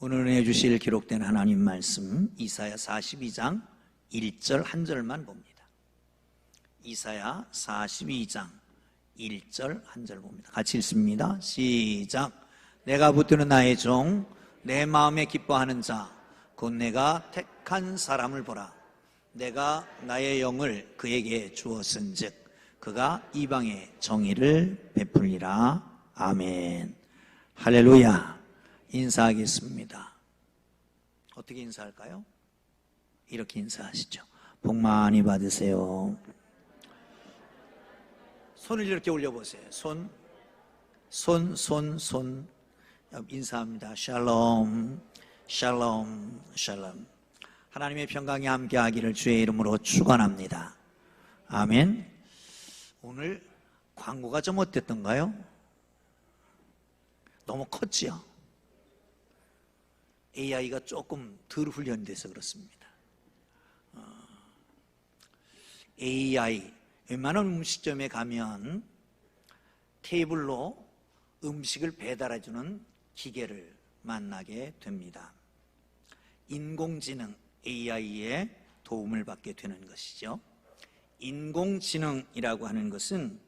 오늘 은혜 주실 기록된 하나님 말씀 이사야 42장 1절 한 절만 봅니다. 이사야 42장 1절 한 절 봅니다. 같이 읽습니다. 시작. 내가 붙드는 나의 종, 내 마음에 기뻐하는 자, 곧 내가 택한 사람을 보라. 내가 나의 영을 그에게 주었은즉 그가 이방의 정의를 베풀리라. 아멘. 할렐루야. 인사하겠습니다. 어떻게 인사할까요? 이렇게 인사하시죠. 복 많이 받으세요. 손을 이렇게 올려보세요. 손. 인사합니다. 샬롬, 샬롬, 샬롬. 하나님의 평강이 함께하기를 주의 이름으로 축원합니다. 아멘. 오늘 광고가 좀 어땠던가요? 너무 컸지요? AI가 조금 덜 훈련돼서 그렇습니다. AI, 웬만한 음식점에 가면 테이블로 음식을 배달해주는 기계를 만나게 됩니다. 인공지능 AI의 도움을 받게 되는 것이죠. 인공지능이라고 하는 것은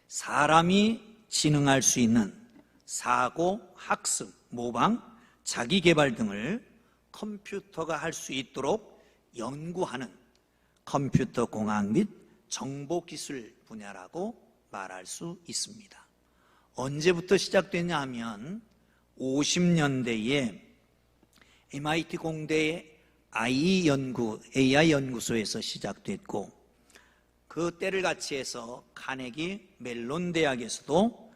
사람이 지능할 수 있는 사고, 학습, 모방, 자기개발 등을 컴퓨터가 할 수 있도록 연구하는 컴퓨터 공학 및 정보기술 분야라고 말할 수 있습니다. 언제부터 시작됐냐 하면 50년대에 MIT 공대의 AI 연구소에서 시작됐고, 그 때를 같이 해서 카네기 멜론 대학에서도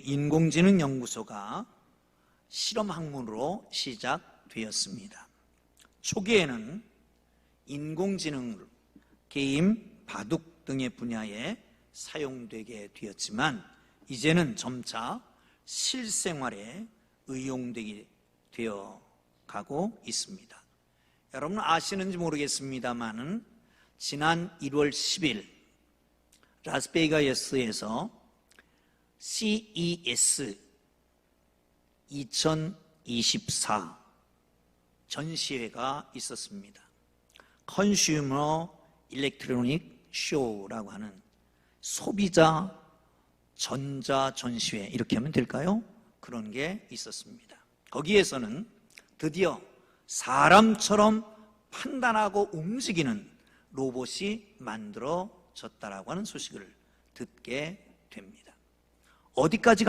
인공지능 연구소가 실험 학문으로 시작되었습니다. 초기에는 인공지능, 게임, 바둑 등의 분야에 사용되게 되었지만 이제는 점차 실생활에 의용되게 되어 가고 있습니다. 여러분 아시는지 모르겠습니다만은 지난 1월 10일 라스베이거스에서 CES 2024 전시회가 있었습니다. 컨슈머 일렉트로닉 쇼라고 하는 소비자 전자 전시회, 이렇게 하면 될까요? 그런 게 있었습니다. 거기에서는 드디어 사람처럼 판단하고 움직이는 로봇이 만들어졌다라고 하는 소식을 듣게 됩니다. 어디까지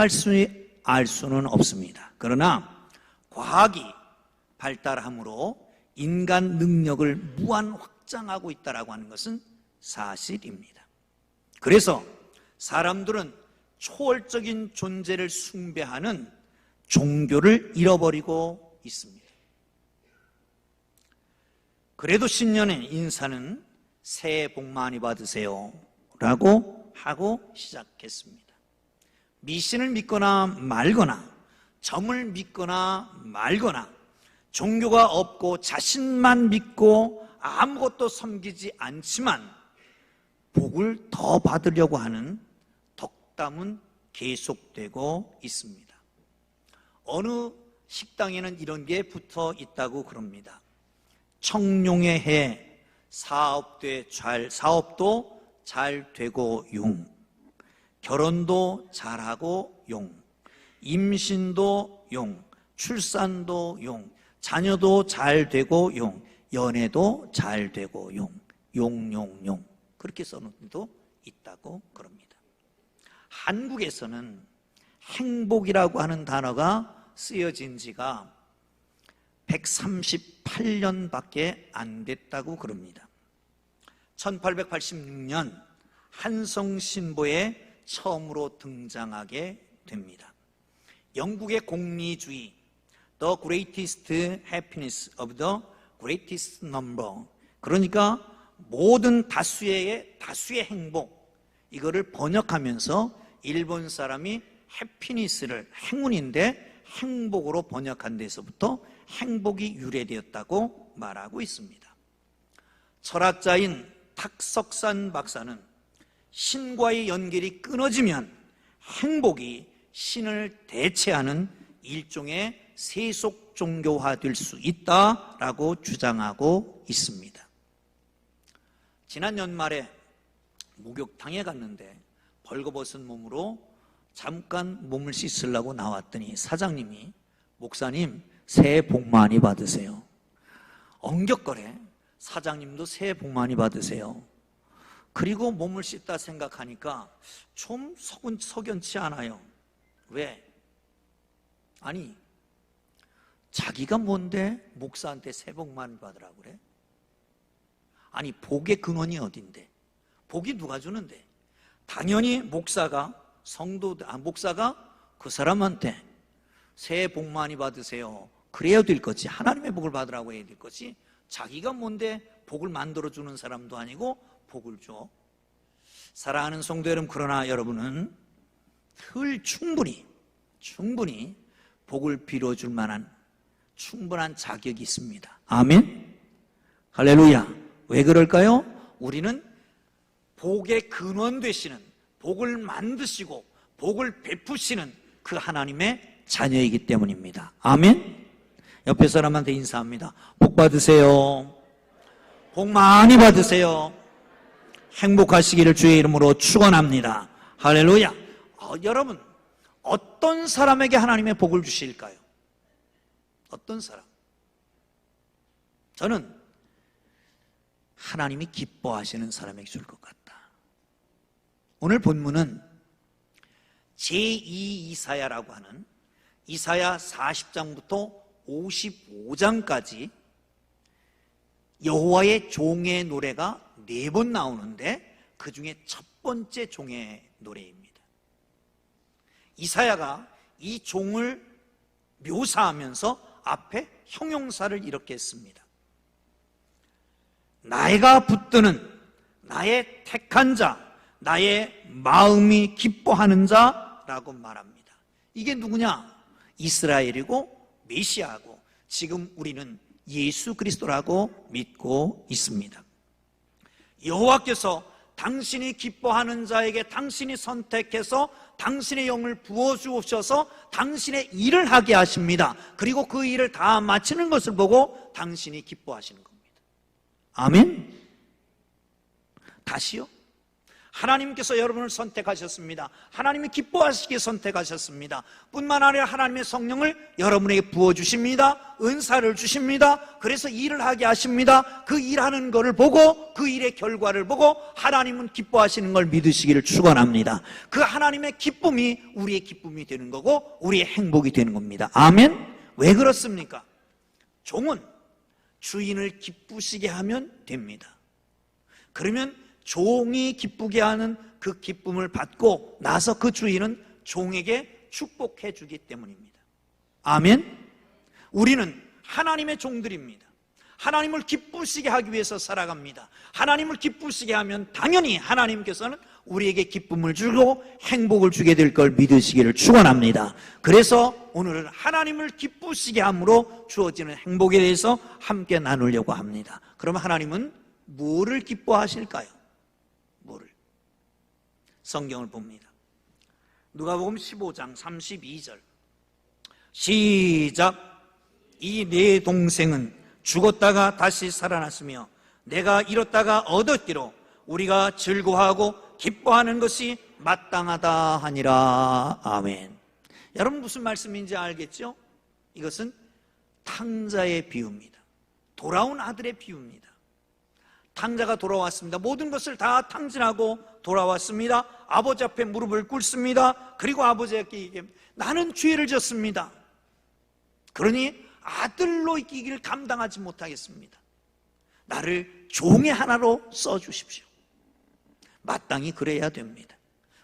알 수는 없습니다. 그러나 과학이 발달함으로 인간 능력을 무한 확장하고 있다라고 하는 것은 사실입니다. 그래서 사람들은 초월적인 존재를 숭배하는 종교를 잃어버리고 있습니다. 그래도 신년의 인사는 새해 복 많이 받으세요 라고 하고 시작했습니다. 미신을 믿거나 말거나, 점을 믿거나 말거나, 종교가 없고 자신만 믿고 아무것도 섬기지 않지만 복을 더 받으려고 하는 덕담은 계속되고 있습니다. 어느 식당에는 이런 게 붙어 있다고 그럽니다. 청룡의 해, 사업도 잘 되고 용, 결혼도 잘하고 용, 임신도 용, 출산도 용, 자녀도 잘 되고 용, 연애도 잘 되고 용, 용용용, 그렇게 써놓은 데도 있다고 그럽니다. 한국에서는 행복이라고 하는 단어가 쓰여진 지가 138년밖에 안 됐다고 그럽니다. 1886년 한성신보에 처음으로 등장하게 됩니다. 영국의 공리주의, The greatest happiness of the greatest number, 그러니까 모든 다수의 행복, 이거를 번역하면서 일본 사람이 해피니스를 행운인데 행복으로 번역한 데서부터 행복이 유래되었다고 말하고 있습니다. 철학자인 탁석산 박사는 신과의 연결이 끊어지면 행복이 신을 대체하는 일종의 세속 종교화될 수 있다라고 주장하고 있습니다. 지난 연말에 목욕탕에 갔는데 벌거벗은 몸으로 잠깐 몸을 씻으려고 나왔더니 사장님이 목사님 새해 복 많이 받으세요. 엉격거래. 사장님도 새해 복 많이 받으세요. 그리고 몸을 씻다 생각하니까 좀 석연치 않아요. 왜? 아니 자기가 뭔데 목사한테 새해 복 많이 받으라고 그래? 아니 복의 근원이 어딘데? 복이 누가 주는데? 당연히 목사가 목사가 그 사람한테 새해 복 많이 받으세요 그래야 될 거지. 하나님의 복을 받으라고 해야 될 거지. 자기가 뭔데 복을 만들어주는 사람도 아니고 복을 줘. 사랑하는 성도 여러분, 그러나 여러분은 충분히 복을 빌어줄 만한 충분한 자격이 있습니다. 아멘. 할렐루야. 왜 그럴까요? 우리는 복의 근원 되시는, 복을 만드시고 복을 베푸시는 그 하나님의 자녀이기 때문입니다. 아멘. 옆에 사람한테 인사합니다. 복 받으세요. 복 많이 받으세요. 행복하시기를 주의 이름으로 축원합니다. 할렐루야. 여러분, 어떤 사람에게 하나님의 복을 주실까요? 어떤 사람? 저는 하나님이 기뻐하시는 사람에게 줄 것 같다. 오늘 본문은 제2 이사야라고 하는 이사야 40장부터 55장까지 여호와의 종의 노래가 4번 나오는데 그 중에 첫 번째 종의 노래입니다. 이사야가 이 종을 묘사하면서 앞에 형용사를 이렇게 했습니다. 나이가 붙드는 나의 택한 자, 나의 마음이 기뻐하는 자라고 말합니다. 이게 누구냐? 이스라엘이고 메시아고 지금 우리는 예수 그리스도라고 믿고 있습니다. 여호와께서 당신이 기뻐하는 자에게 당신이 선택해서 당신의 영을 부어주셔서 당신의 일을 하게 하십니다. 그리고 그 일을 다 마치는 것을 보고 당신이 기뻐하시는 겁니다. 아멘. 다시요. 하나님께서 여러분을 선택하셨습니다. 하나님이 기뻐하시기에 선택하셨습니다. 뿐만 아니라 하나님의 성령을 여러분에게 부어주십니다. 은사를 주십니다. 그래서 일을 하게 하십니다. 그 일하는 것을 보고 그 일의 결과를 보고 하나님은 기뻐하시는 걸 믿으시기를 축원합니다. 그 하나님의 기쁨이 우리의 기쁨이 되는 거고 우리의 행복이 되는 겁니다. 아멘. 왜 그렇습니까? 종은 주인을 기쁘시게 하면 됩니다. 그러면 종이 기쁘게 하는 그 기쁨을 받고 나서 그 주인은 종에게 축복해 주기 때문입니다. 아멘. 우리는 하나님의 종들입니다. 하나님을 기쁘시게 하기 위해서 살아갑니다. 하나님을 기쁘시게 하면 당연히 하나님께서는 우리에게 기쁨을 주고 행복을 주게 될 걸 믿으시기를 축원합니다. 그래서 오늘은 하나님을 기쁘시게 함으로 주어지는 행복에 대해서 함께 나누려고 합니다. 그러면 하나님은 뭐를 기뻐하실까요? 뭐를? 성경을 봅니다. 누가복음 15장 32절 시작. 이 내 동생은 죽었다가 다시 살아났으며 내가 잃었다가 얻었기로 우리가 즐거워하고 기뻐하는 것이 마땅하다 하니라. 아멘. 여러분 무슨 말씀인지 알겠죠? 이것은 탕자의 비유입니다. 돌아온 아들의 비유입니다. 탕자가 돌아왔습니다. 모든 것을 다 탕진하고 돌아왔습니다. 아버지 앞에 무릎을 꿇습니다. 그리고 아버지에게 얘기합니다. 나는 죄를 졌습니다. 그러니 아들로 있기를 감당하지 못하겠습니다. 나를 종의 하나로 써주십시오. 마땅히 그래야 됩니다.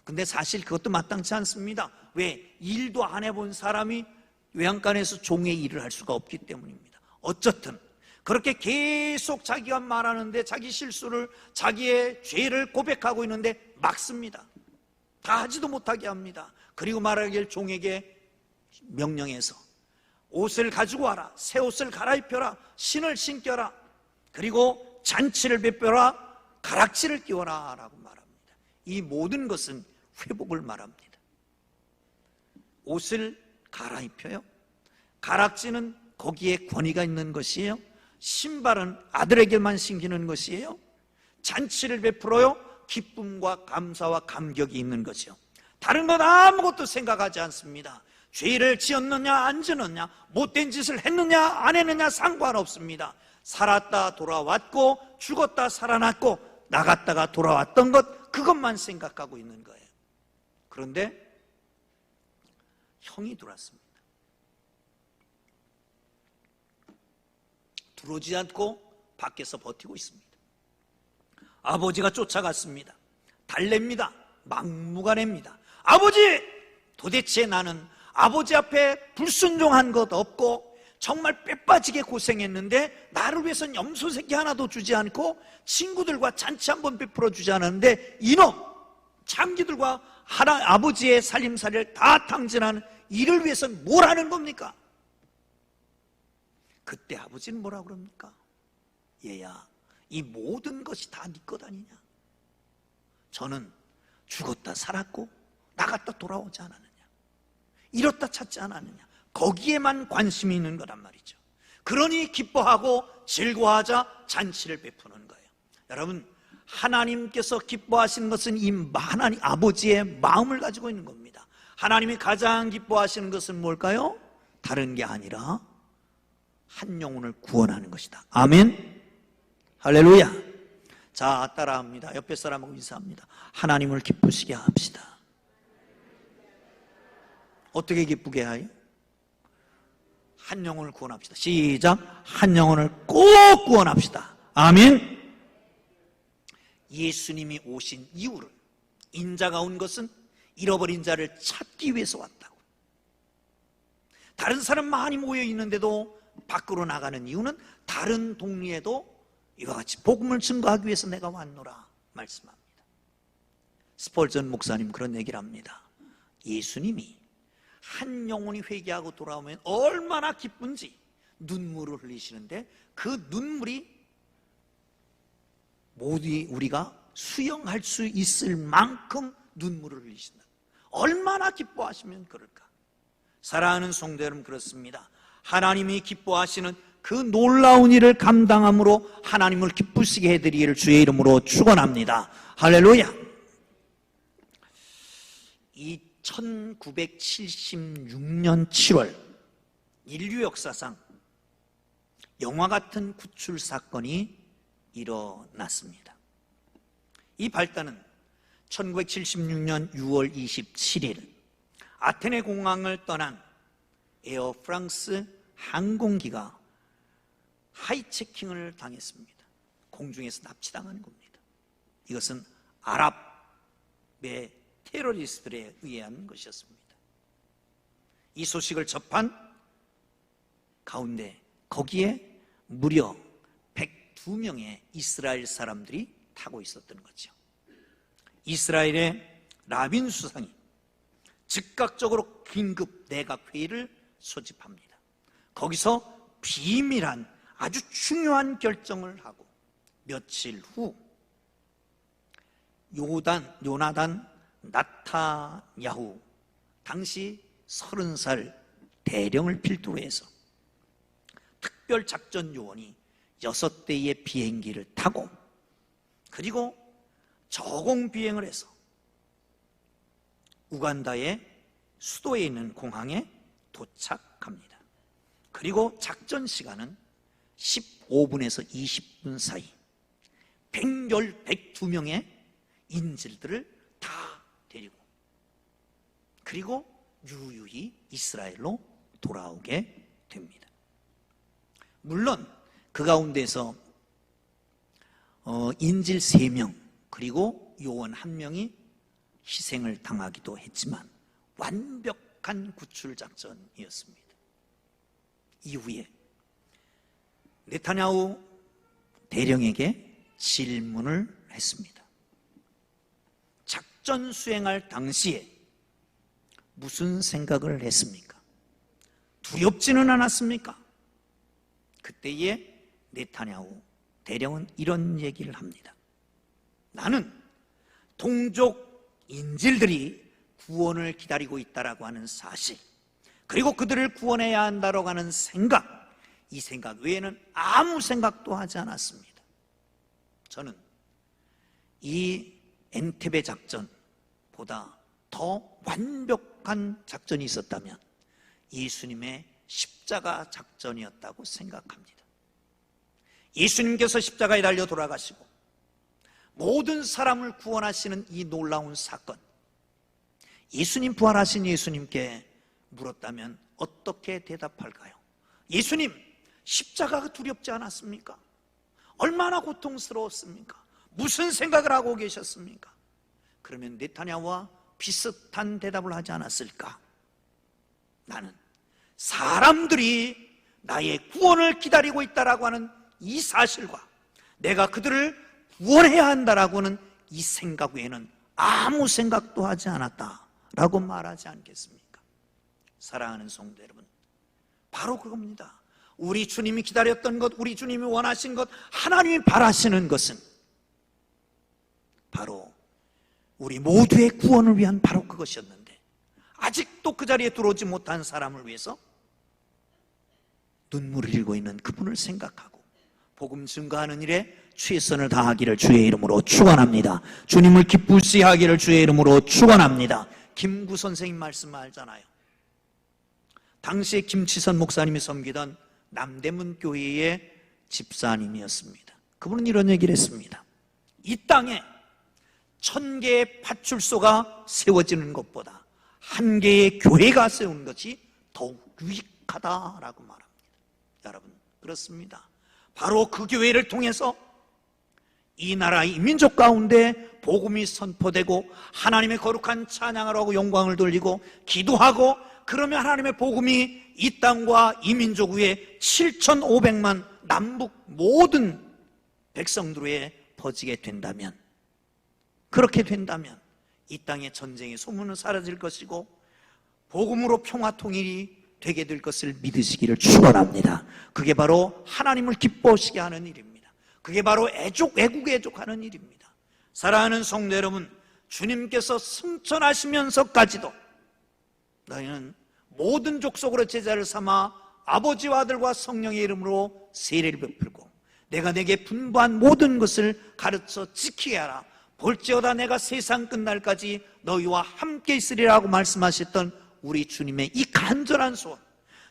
근데 사실 그것도 마땅치 않습니다. 왜? 일도 안 해본 사람이 외양간에서 종의 일을 할 수가 없기 때문입니다. 어쨌든 그렇게 계속 자기가 말하는데 자기 실수를, 자기의 죄를 고백하고 있는데 막습니다. 다 하지도 못하게 합니다. 그리고 말하길 종에게 명령해서 옷을 가지고 와라, 새 옷을 갈아입혀라, 신을 신겨라, 그리고 잔치를 베풀어라, 가락지를 끼워라 라고 말합니다. 이 모든 것은 회복을 말합니다. 옷을 갈아입혀요. 가락지는 거기에 권위가 있는 것이에요. 신발은 아들에게만 신기는 것이에요. 잔치를 베풀어요. 기쁨과 감사와 감격이 있는 거죠. 다른 것 아무것도 생각하지 않습니다. 죄를 지었느냐 안 지었느냐, 못된 짓을 했느냐 안 했느냐 상관없습니다. 살았다 돌아왔고 죽었다 살아났고 나갔다가 돌아왔던 것, 그것만 생각하고 있는 거예요. 그런데 형이 들어왔습니다. 들어오지 않고 밖에서 버티고 있습니다. 아버지가 쫓아갔습니다. 달랩니다. 막무가내입니다. 아버지! 도대체 나는 아버지 앞에 불순종한 것 없고 정말 빼빠지게 고생했는데 나를 위해서는 염소 새끼 하나도 주지 않고 친구들과 잔치 한번 베풀어 주지 않았는데 이놈! 장기들과 아버지의 살림살이를 다 탕진하는 이를 위해서는 뭘 하는 겁니까? 그때 아버지는 뭐라 그럽니까? 얘야, 이 모든 것이 다 네 것 아니냐? 저는 죽었다 살았고 나갔다 돌아오지 않았느냐, 잃었다 찾지 않았느냐, 거기에만 관심이 있는 거란 말이죠. 그러니 기뻐하고 즐거워하자 잔치를 베푸는 거예요. 여러분, 하나님께서 기뻐하시는 것은 이 하나님 아버지의 마음을 가지고 있는 겁니다. 하나님이 가장 기뻐하시는 것은 뭘까요? 다른 게 아니라 한 영혼을 구원하는 것이다. 아멘. 할렐루야. 자, 따라합니다. 옆에 사람하고 인사합니다. 하나님을 기쁘시게 합시다. 어떻게 기쁘게 하요? 한 영혼을 구원합시다. 시작. 한 영혼을 꼭 구원합시다. 아멘. 예수님이 오신 이유를, 인자가 온 것은 잃어버린 자를 찾기 위해서 왔다고. 다른 사람 많이 모여 있는데도 밖으로 나가는 이유는 다른 동리에도 이와 같이 복음을 증거하기 위해서 내가 왔노라 말씀합니다. 스펄전 목사님 그런 얘기를 합니다. 예수님이 한 영혼이 회개하고 돌아오면 얼마나 기쁜지 눈물을 흘리시는데 그 눈물이 모두 우리가 수용할 수 있을 만큼 눈물을 흘리신다. 얼마나 기뻐하시면 그럴까? 사랑하는 성도 여러분, 그렇습니다. 하나님이 기뻐하시는 그 놀라운 일을 감당함으로 하나님을 기쁘시게 해드리기를 주의 이름으로 축원합니다. 할렐루야. 이 1976년 7월 인류 역사상 영화 같은 구출 사건이 일어났습니다. 이 발단은 1976년 6월 27일 아테네 공항을 떠난 에어 프랑스 항공기가 하이체킹을 당했습니다. 공중에서 납치당한 겁니다. 이것은 아랍의 테러리스트들에 의한 것이었습니다. 이 소식을 접한 가운데 거기에 무려 102명의 이스라엘 사람들이 타고 있었던 거죠. 이스라엘의 라빈 수상이 즉각적으로 긴급 내각 회의를 소집합니다. 거기서 비밀한 아주 중요한 결정을 하고 며칠 후 요나단 나타냐후 당시 30살 대령을 필두로 해서 특별작전요원이 6대의 비행기를 타고 그리고 저공 비행을 해서 우간다의 수도에 있는 공항에 도착합니다. 그리고 작전 시간은 15분에서 20분 사이 112명의 인질들을 다 데리고 그리고 유유히 이스라엘로 돌아오게 됩니다. 물론 그 가운데서 인질 3명 그리고 요원 1명이 희생을 당하기도 했지만 완벽한 구출 작전이었습니다. 이후에 네타냐후 대령에게 질문을 했습니다. 작전 수행할 당시에 무슨 생각을 했습니까? 두렵지는 않았습니까? 그때에 네타냐후 대령은 이런 얘기를 합니다. 나는 동족 인질들이 구원을 기다리고 있다라고 하는 사실, 그리고 그들을 구원해야 한다고 하는 생각, 이 생각 외에는 아무 생각도 하지 않았습니다. 저는 이 엔테베 작전보다 더 완벽한 작전이 있었다면 예수님의 십자가 작전이었다고 생각합니다. 예수님께서 십자가에 달려 돌아가시고 모든 사람을 구원하시는 이 놀라운 사건, 예수님, 부활하신 예수님께 물었다면 어떻게 대답할까요? 예수님, 십자가가 두렵지 않았습니까? 얼마나 고통스러웠습니까? 무슨 생각을 하고 계셨습니까? 그러면 네타냐와 비슷한 대답을 하지 않았을까? 나는 사람들이 나의 구원을 기다리고 있다라고 하는 이 사실과 내가 그들을 구원해야 한다라고 하는 이 생각 외에는 아무 생각도 하지 않았다라고 말하지 않겠습니까? 사랑하는 성도 여러분, 바로 그겁니다. 우리 주님이 기다렸던 것, 우리 주님이 원하신 것, 하나님이 바라시는 것은 바로 우리 모두의 구원을 위한 바로 그것이었는데, 아직도 그 자리에 들어오지 못한 사람을 위해서 눈물을 흘리고 있는 그분을 생각하고 복음 증거하는 일에 최선을 다하기를 주의 이름으로 축원합니다. 주님을 기쁘시게 하기를 주의 이름으로 축원합니다. 김구 선생님 말씀 알잖아요. 당시에 김치선 목사님이 섬기던 남대문 교회의 집사님이었습니다. 그분은 이런 얘기를 했습니다. 이 땅에 1000개의 파출소가 세워지는 것보다 1개의 교회가 세우는 것이 더욱 유익하다라고 말합니다. 여러분, 그렇습니다. 바로 그 교회를 통해서 이 나라, 이 민족 가운데 복음이 선포되고 하나님의 거룩한 찬양을 하고 영광을 돌리고 기도하고, 그러면 하나님의 복음이 이 땅과 이 민족 위에 7500만 남북 모든 백성들 위에 퍼지게 된다면, 그렇게 된다면 이 땅의 전쟁의 소문은 사라질 것이고 복음으로 평화 통일이 되게 될 것을 믿으시기를 축원합니다. 그게 바로 하나님을 기뻐하시게 하는 일입니다. 그게 바로 애국에 애족하는 일입니다. 사랑하는 성도 여러분, 주님께서 승천하시면서까지도 너희는 모든 족속으로 제자를 삼아 아버지와 아들과 성령의 이름으로 세례를 베풀고 내가 내게 분부한 모든 것을 가르쳐 지키게 하라. 볼지어다 내가 세상 끝날까지 너희와 함께 있으리라고 말씀하셨던 우리 주님의 이 간절한 소원,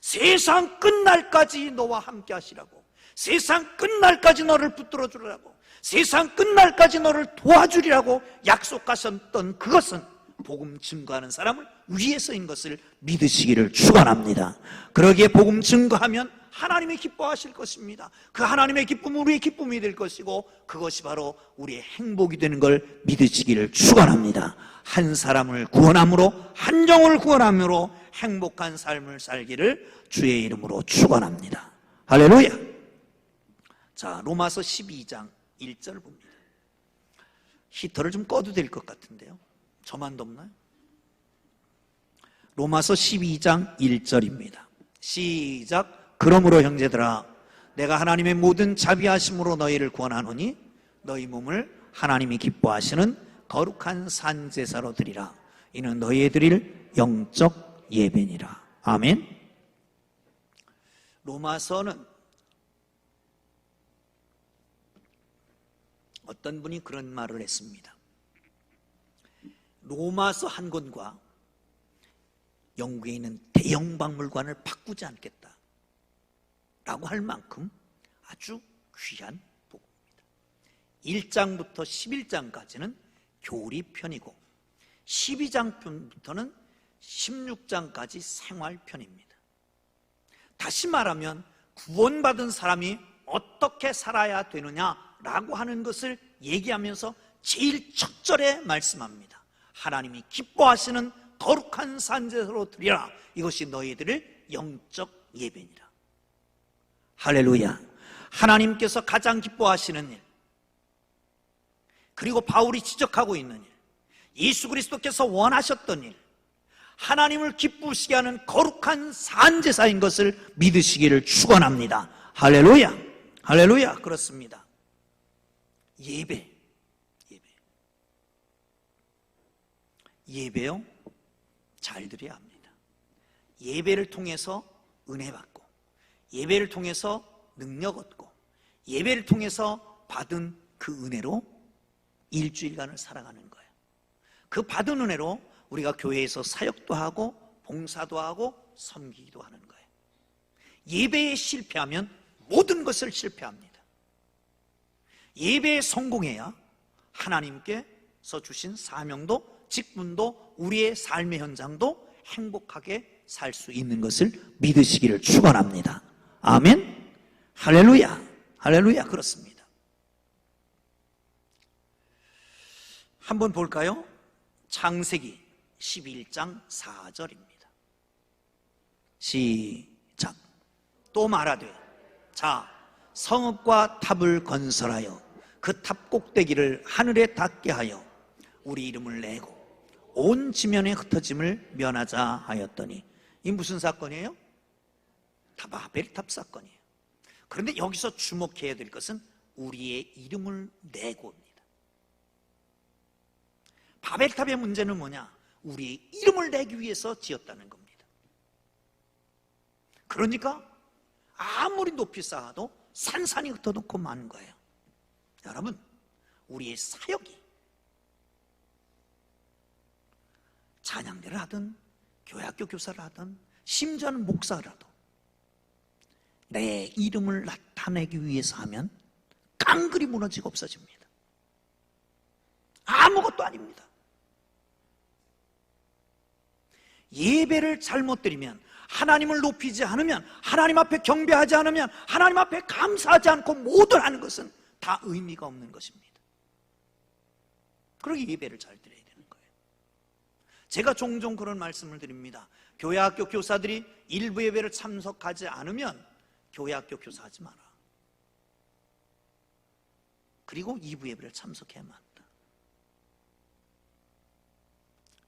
세상 끝날까지 너와 함께 하시라고, 세상 끝날까지 너를 붙들어 주라고, 세상 끝날까지 너를 도와주리라고 약속하셨던 그것은 복음 증거하는 사람을 위해서인 것을 믿으시기를 축원합니다. 그러기에 복음 증거하면 하나님이 기뻐하실 것입니다. 그 하나님의 기쁨은 우리의 기쁨이 될 것이고 그것이 바로 우리의 행복이 되는 걸 믿으시기를 축원합니다. 한 사람을 구원함으로, 한 영혼을 구원함으로 행복한 삶을 살기를 주의 이름으로 축원합니다. 할렐루야. 자, 로마서 12장 1절 봅니다. 히터를 좀 꺼도 될 것 같은데요. 저만 덥나요? 로마서 12장 1절입니다. 시작. 그러므로 형제들아, 내가 하나님의 모든 자비하심으로 너희를 구원하노니 너희 몸을 하나님이 기뻐하시는 거룩한 산제사로 드리라. 이는 너희의 드릴 영적 예배니라. 아멘. 로마서는 어떤 분이 그런 말을 했습니다. 로마서 한 권과 영국에 있는 대형 박물관을 바꾸지 않겠다 라고 할 만큼 아주 귀한 복음입니다. 1장부터 11장까지는 교리편이고 12장부터는 16장까지 생활편입니다. 다시 말하면 구원받은 사람이 어떻게 살아야 되느냐라고 하는 것을 얘기하면서 제일 첫 절에 말씀합니다. 하나님이 기뻐하시는 거룩한 산제사로 드리라. 이것이 너희들의 영적 예배니라. 할렐루야. 하나님께서 가장 기뻐하시는 일, 그리고 바울이 지적하고 있는 일, 예수 그리스도께서 원하셨던 일, 하나님을 기쁘시게 하는 거룩한 산제사인 것을 믿으시기를 축원합니다. 할렐루야. 할렐루야. 그렇습니다. 예배요, 잘 드려야 합니다. 예배를 통해서 은혜 받고, 예배를 통해서 능력 얻고, 예배를 통해서 받은 그 은혜로 일주일간을 살아가는 거예요. 그 받은 은혜로 우리가 교회에서 사역도 하고 봉사도 하고 섬기기도 하는 거예요. 예배에 실패하면 모든 것을 실패합니다. 예배에 성공해야 하나님께서 주신 사명도 직분도 우리의 삶의 현장도 행복하게 살 수 있는 것을 믿으시기를 축원합니다. 아멘. 할렐루야. 할렐루야. 그렇습니다. 한번 볼까요? 창세기 11장 4절입니다. 시작. 또 말하되 자 성읍과 탑을 건설하여 그 탑 꼭대기를 하늘에 닿게 하여 우리 이름을 내고 온 지면에 흩어짐을 면하자 하였더니, 이 무슨 사건이에요? 바벨탑 사건이에요. 그런데 여기서 주목해야 될 것은 우리의 이름을 내고입니다. 바벨탑의 문제는 뭐냐? 우리의 이름을 내기 위해서 지었다는 겁니다. 그러니까 아무리 높이 쌓아도 산산이 흩어놓고 마는 거예요. 여러분, 우리의 사역이 찬양대를 하든 교회학교 교사를 하든 심지어는 목사라도 내 이름을 나타내기 위해서 하면 깡그리 무너지고 없어집니다. 아무것도 아닙니다. 예배를 잘못 드리면, 하나님을 높이지 않으면, 하나님 앞에 경배하지 않으면, 하나님 앞에 감사하지 않고 모든 하는 것은 다 의미가 없는 것입니다. 그러기 예배를 잘 드려야 되는 거예요. 제가 종종 그런 말씀을 드립니다. 교회 학교 교사들이 일부 예배를 참석하지 않으면 교회 학교 교사하지 마라. 그리고 2부 예배를 참석해야만 한다.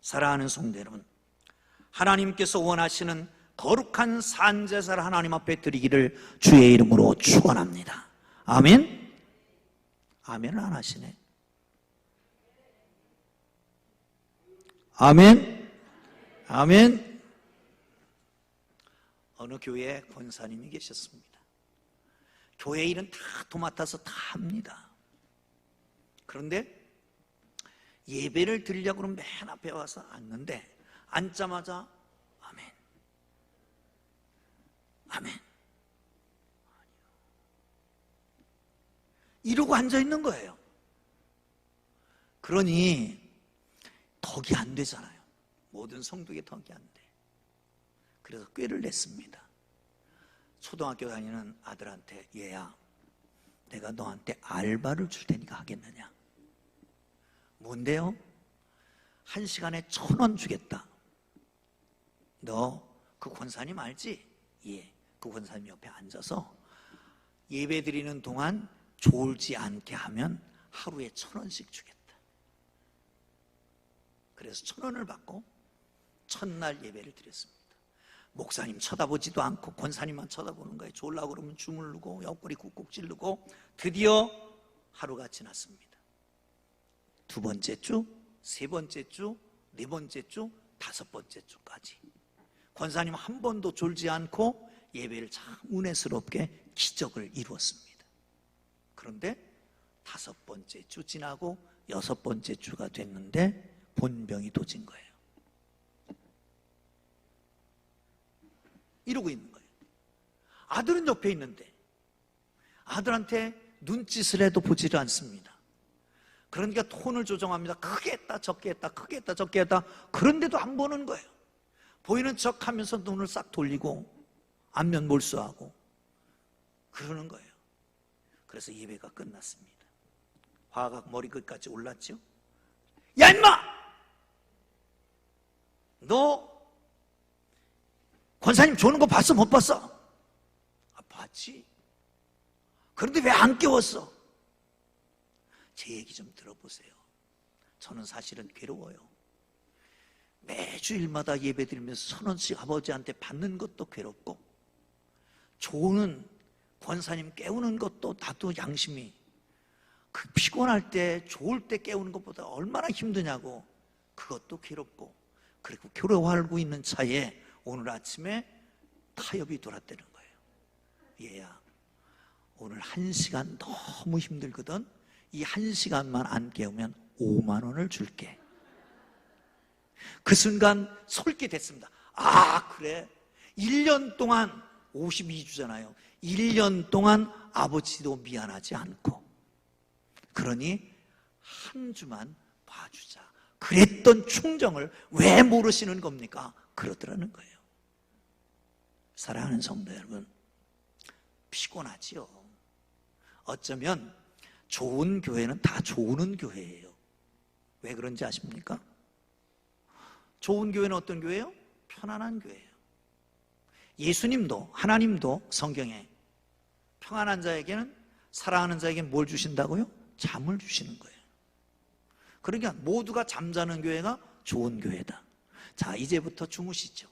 사랑하는 성도 여러분, 하나님께서 원하시는 거룩한 산제사를 하나님 앞에 드리기를 주의 이름으로 축원합니다. 아멘. 아멘을 안 하시네. 아멘. 아멘. 어느 교회에 권사님이 계셨습니다. 교회 일은 다 도맡아서 다 합니다. 그런데 예배를 드리려고 그러면 맨 앞에 와서 앉는데, 앉자마자 아멘, 아멘 이러고 앉아있는 거예요. 그러니 덕이 안 되잖아요. 모든 성도에게 덕이 안 돼. 그래서 꾀를 냈습니다. 초등학교 다니는 아들한테, 얘야, 내가 너한테 알바를 줄 테니까 하겠느냐? 뭔데요? 1시간에 1,000원 주겠다. 너 그 권사님 알지? 예. 그 권사님 옆에 앉아서 예배 드리는 동안 졸지 않게 하면 하루에 1,000원씩 주겠다. 그래서 1,000원을 받고 첫날 예배를 드렸습니다. 목사님 쳐다보지도 않고 권사님만 쳐다보는 거예요. 졸라고 그러면 주물르고 옆구리 꾹꾹 찌르고. 드디어 하루가 지났습니다. 2번째 주, 3번째 주, 4번째 주, 5번째 주까지 권사님 한 번도 졸지 않고 예배를 참 은혜스럽게 기적을 이루었습니다. 그런데 5번째 주 지나고 6번째 주가 됐는데 본병이 도진 거예요. 이러고 있는 거예요. 아들은 옆에 있는데 아들한테 눈짓을 해도 보지를 않습니다. 그러니까 톤을 조정합니다. 크게 했다 적게 했다, 크게 했다 적게 했다. 그런데도 안 보는 거예요. 보이는 척하면서 눈을 싹 돌리고 안면 몰수하고 그러는 거예요. 그래서 예배가 끝났습니다. 화가 머리끝까지 올랐죠. 야 임마! 너 권사님 조는 거 봤어 못 봤어? 아, 봤지. 그런데 왜 안 깨웠어? 제 얘기 좀 들어보세요. 저는 사실은 괴로워요. 매주일마다 예배 드리면서 1,000원씩 아버지한테 받는 것도 괴롭고, 조는 권사님 깨우는 것도 나도 양심이, 그 피곤할 때 좋을 때 깨우는 것보다 얼마나 힘드냐고, 그것도 괴롭고. 그리고 괴로워하고 있는 차에 오늘 아침에 타협이 돌았다는 거예요. 얘야, 오늘 1시간 너무 힘들거든. 이 1시간만 안 깨우면 5만 원을 줄게. 그 순간 솔깃했습니다. 아, 그래. 1년 동안 52주잖아요. 1년 동안 아버지도 미안하지 않고, 그러니 한 주만 봐주자. 그랬던 충정을 왜 모르시는 겁니까? 그러더라는 거예요. 사랑하는 성도 여러분, 피곤하지요. 어쩌면 좋은 교회는 다 좋은 교회예요. 왜 그런지 아십니까? 좋은 교회는 어떤 교회예요? 편안한 교회예요. 예수님도, 하나님도 성경에 평안한 자에게는, 사랑하는 자에게는 뭘 주신다고요? 잠을 주시는 거예요. 그러니까 모두가 잠자는 교회가 좋은 교회다. 자, 이제부터 주무시죠.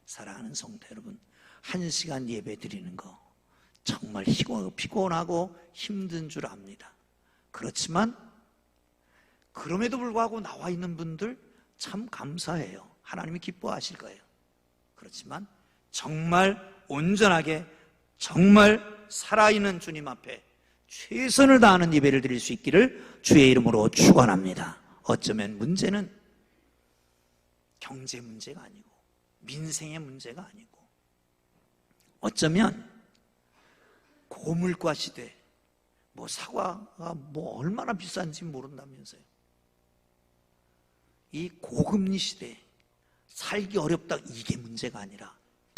사랑하는 성도 여러분, 1시간 예배 드리는 거 정말 피곤하고 힘든 줄 압니다. 그렇지만 그럼에도 불구하고 나와 있는 분들 참 감사해요. 하나님이 기뻐하실 거예요. 그렇지만 정말 온전하게, 정말 살아있는 주님 앞에 최선을 다하는 예배를 드릴 수 있기를 주의 이름으로 축원합니다. 어쩌면 문제는 경제 문제가 아니고 민생의 문제가 아니고, 어쩌면 고물가 시대, 사과가 얼마나 비싼지 모른다면서요. 이 고금리 시대에 살기 어렵다, 이게 문제가 아니라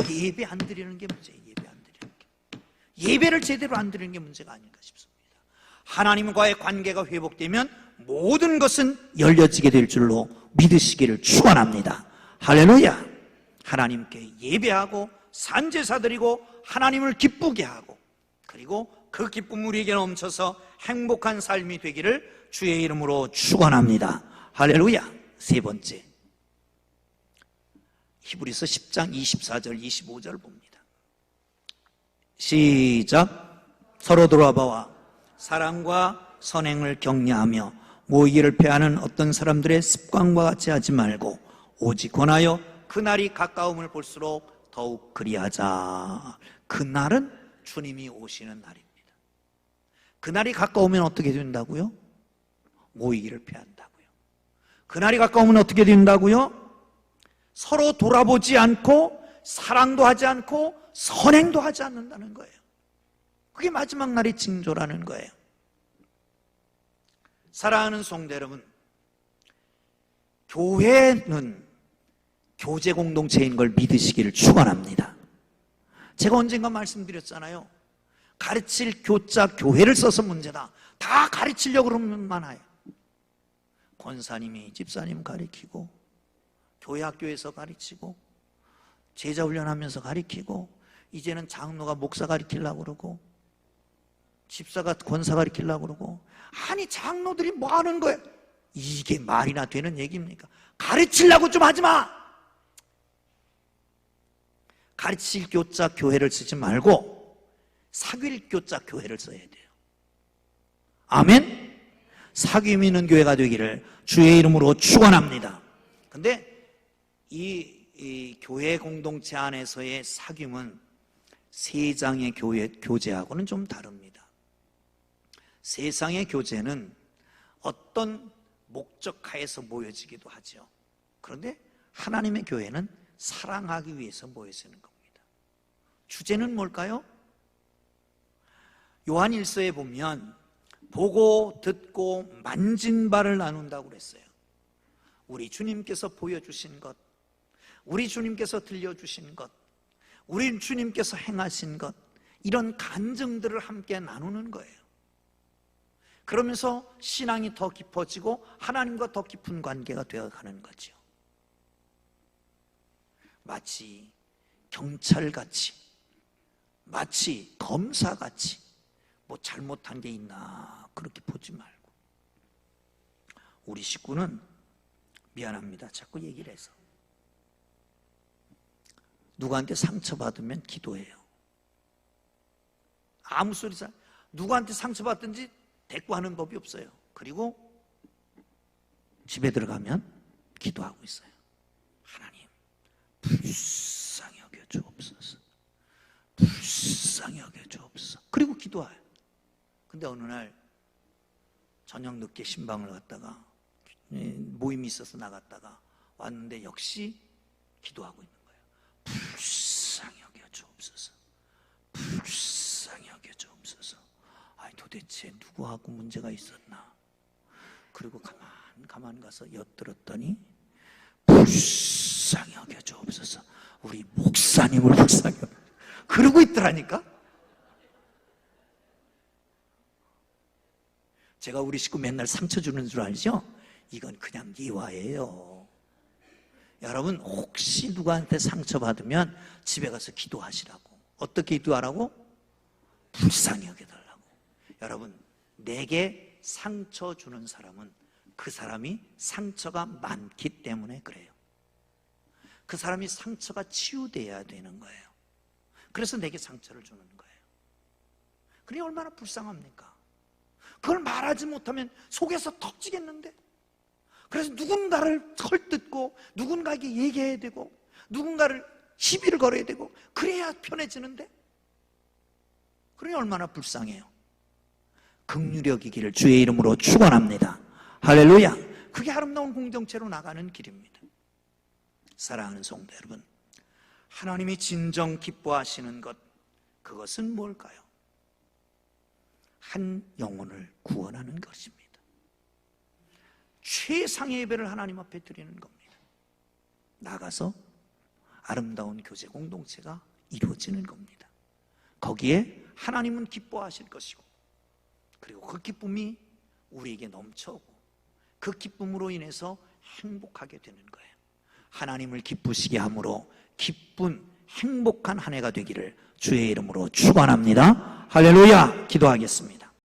예배 안 드리는 게 문제예요. 예배 안 드리는 게, 예배를 제대로 안 드리는 게 문제가 아닌가 싶습니다. 하나님과의 관계가 회복되면 모든 것은 열려지게 될 줄로 믿으시기를 축원합니다. 할렐루야. 하나님께 예배하고 산제사 드리고 하나님을 기쁘게 하고, 그리고 그 기쁨 우리에게 넘쳐서 행복한 삶이 되기를 주의 이름으로 축원합니다. 할렐루야. 세 번째, 히브리서 10장 24절 25절 봅니다. 시작. 서로 돌아봐와 사랑과 선행을 격려하며 모이기를 패하는 어떤 사람들의 습관과 같이 하지 말고 오직 권하여 그날이 가까움을 볼수록 더욱 그리하자. 그날은 주님이 오시는 날입니다. 그날이 가까우면 어떻게 된다고요? 모이기를 패한다고요. 그날이 가까우면 어떻게 된다고요? 서로 돌아보지 않고 사랑도 하지 않고 선행도 하지 않는다는 거예요. 그게 마지막 날의 징조라는 거예요. 사랑하는 성도 여러분, 교회는 교제 공동체인 걸 믿으시기를 축원합니다. 제가 언젠가 말씀드렸잖아요. 가르칠 교자 교회를 써서 문제다. 다 가르치려고 그러면 많아요. 권사님이 집사님 가르치고, 교회 학교에서 가르치고, 제자 훈련하면서 가르치고, 이제는 장로가 목사 가르치려고 그러고, 집사가 권사 가르치려고 그러고. 아니, 장로들이 뭐 하는 거예요? 이게 말이나 되는 얘기입니까? 가르치려고 좀 하지 마. 가르칠 교자 교회를 쓰지 말고 사귈 교자 교회를 써야 돼요. 아멘. 사귐 있는 교회가 되기를 주의 이름으로 축원합니다. 근데 이 교회 공동체 안에서의 사귐은 세상의 교제하고는 좀 다릅니다. 세상의 교제는 어떤 목적하에서 모여지기도 하죠. 그런데 하나님의 교회는 사랑하기 위해서 모여지는 겁니다. 주제는 뭘까요? 요한 1서에 보면 보고 듣고 만진 바를 나눈다고 그랬어요. 우리 주님께서 보여주신 것, 우리 주님께서 들려주신 것, 우리 주님께서 행하신 것, 이런 간증들을 함께 나누는 거예요. 그러면서 신앙이 더 깊어지고 하나님과 더 깊은 관계가 되어가는 거죠. 마치 경찰같이, 마치 검사같이 잘못한 게 있나 그렇게 보지 말고. 우리 식구는 미안합니다, 자꾸 얘기를 해서. 누구한테 상처받으면 기도해요. 아무 소리 잘, 누구한테 상처받든지 대꾸하는 법이 없어요. 그리고 집에 들어가면 기도하고 있어요. 하나님 불쌍히 여겨 주옵소서. 불쌍히 여겨 주옵소서. 그리고 기도해요. 근데 어느 날 저녁 늦게 신방을 갔다가 모임이 있어서 나갔다가 왔는데 역시 기도하고 있는 거예요. 불쌍히 여겨 주옵소서. 불쌍히 여겨 주옵소서. 아니 도대체 누구하고 문제가 있었나? 그리고 가만 가서 엿들었더니 불쌍히 여겨 주옵소서. 우리 목사님을 불쌍히 여겨. 그러고 있더라니까. 제가 우리 식구 맨날 상처 주는 줄 알죠? 이건 그냥 미화예요. 여러분 혹시 누구한테 상처받으면 집에 가서 기도하시라고. 어떻게 기도하라고? 불쌍히 여겨달라고. 여러분 내게 상처 주는 사람은 그 사람이 상처가 많기 때문에 그래요. 그 사람이 상처가 치유돼야 되는 거예요. 그래서 내게 상처를 주는 거예요. 그게 얼마나 불쌍합니까? 그걸 말하지 못하면 속에서 턱지겠는데. 그래서 누군가를 헐뜯고 누군가에게 얘기해야 되고 누군가를 시비를 걸어야 되고 그래야 편해지는데. 그러니 얼마나 불쌍해요. 긍휼히 여기기를 주의 이름으로 축원합니다. 할렐루야. 그게 아름다운 공동체로 나가는 길입니다. 사랑하는 성도 여러분, 하나님이 진정 기뻐하시는 것, 그것은 뭘까요? 한 영혼을 구원하는 것입니다. 최상의 예배를 하나님 앞에 드리는 겁니다. 나가서 아름다운 교제 공동체가 이루어지는 겁니다. 거기에 하나님은 기뻐하실 것이고, 그리고 그 기쁨이 우리에게 넘쳐오고 그 기쁨으로 인해서 행복하게 되는 거예요. 하나님을 기쁘시게 함으로 기쁜 행복한 한 해가 되기를 주의 이름으로 축원합니다. 할렐루야. 기도하겠습니다.